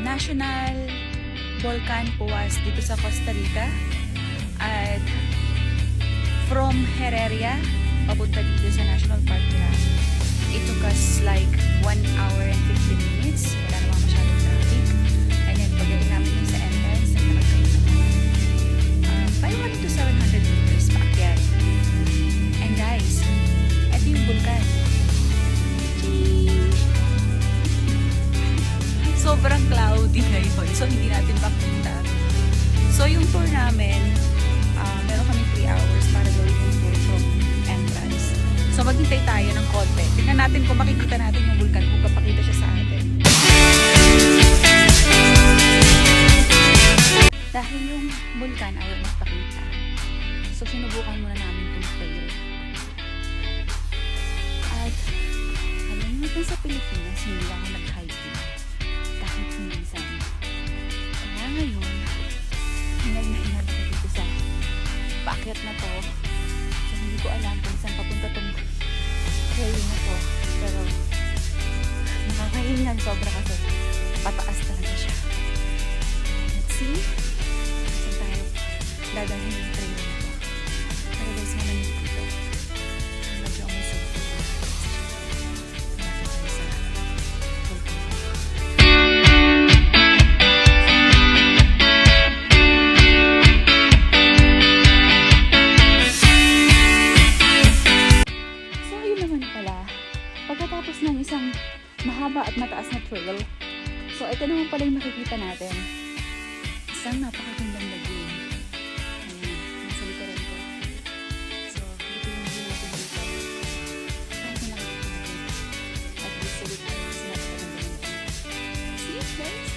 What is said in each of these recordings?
national volcan was dito sa Costa Rica. At from Heredia, papunta dito sa National Park nila, it took us like 1 hour and 15 minutes. Wala namang masyadong traffic. And then pagdating namin yung sa entrance, naglalagay kami ng 500 to 700 meters paakyat. And guys, ito yung vulkan. Sobrang cloudy ngayon, so hindi natin makita. So yung tour namin, meron kami 3 hours para gawin yung tour from entrance. So maghintay tayo ng konti. Tingnan natin kung makikita natin yung vulkan, kung papakita siya sa atin. Dahil yung vulkan ayaw magpakita, so sinubukan muna namin itong trail. At alam mo sa Pilipinas, hindi lang ako nag-hiking kahit minsan. Kaya ngayon, hingal na hingal ako dito sa paakyat na to. So hindi ko alam kung saan papunta tong trail na to. Pero nakakahingan sobra kasi pataas talaga siya. Let's see. Saan tayo dadalhin yung trail na to. Pero guys, malamig dito. Medyo ang musok dito. Malapit tayo sa vulkan. Pagkatapos ng isang mahaba at mataas na trail, so ito naman pala yung makikita natin. Isang napakagandang lagoon. Ayan, nasa likuran ko. So, dito yung view natin dito. Saan ko nakikita natin? At least sa likuran kasi napakagandang lagoon. See, guys?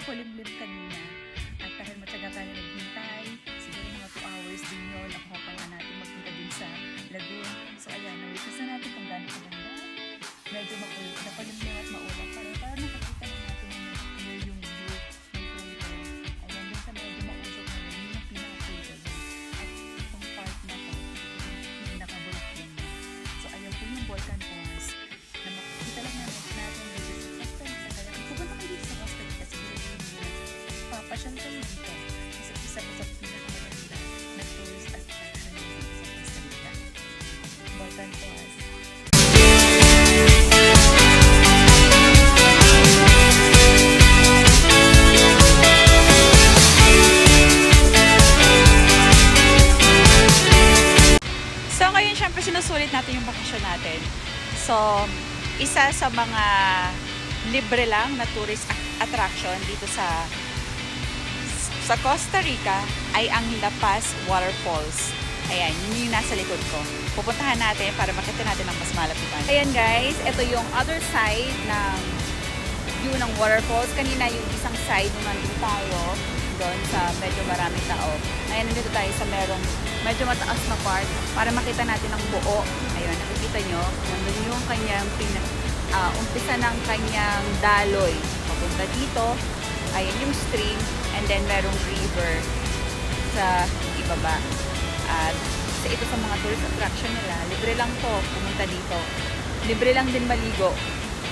Kulimlim kanina at dahil matyaga tayo naghintay, siguro mga 2 hours din yun, nakuha pa nga natin magpunta din sa lagoon. So ayan, na-witness na natin kung gano'n kaganda. Medyo napalimlim at maulap para nakakita na natin yung view ng Puerto. Ayan, din sa medyo mausok na yun, yung pinaka-Puerto. At itong part na to, yung pinaka-volcan. So ayan po yung volcan falls na makikita lang natin dito sa Costa Rica. Kaya kung pupunta kayo dito sa Costa Rica, siguro papasyal kayo dito. Isa sa pinakamaganda na tourist attraction dito sa Costa Rica. Volcan Falls. So ngayon syempre sinusulit natin yung bakasyon natin. So isa sa mga libre lang na tourist attraction dito sa Costa Rica ay ang La Paz Waterfalls. Ayan, yun yung nasa likod ko. Pupuntahan natin para makita natin ang mas malapitan. Ayan guys, ito yung other side ng view ng waterfalls. Kanina yung isang side nung nandun tayo, doon sa medyo maraming tao. Ayan, nandito tayo sa merong medyo mataas na part para makita natin ang buo. Ayun, nakikita nyo, nandun yung kanyang umpisa ng kanyang daloy. Papunta dito, ayan yung stream, and then merong river sa ibaba. At ito sa mga tourist attraction nila, libre lang to pumunta dito. Libre lang din maligo.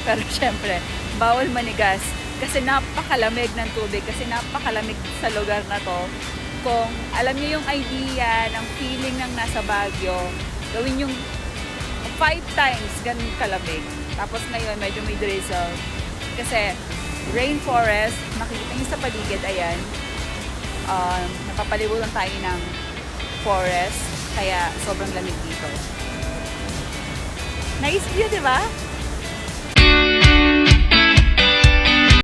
Pero syempre, bawal manigas kasi napakalamig ng tubig, kasi napakalamig sa lugar na to. Kung alam niyo yung idea ng feeling ng nasa Baguio, gawin yung 5 times ganun kalamig. Tapos ngayon, medyo may drizzle. Kasi rainforest, makikita niyo sa paligid, ayan. Napapalibutan tayo ng forest, kaya sobrang lamig dito. Nice view, di ba?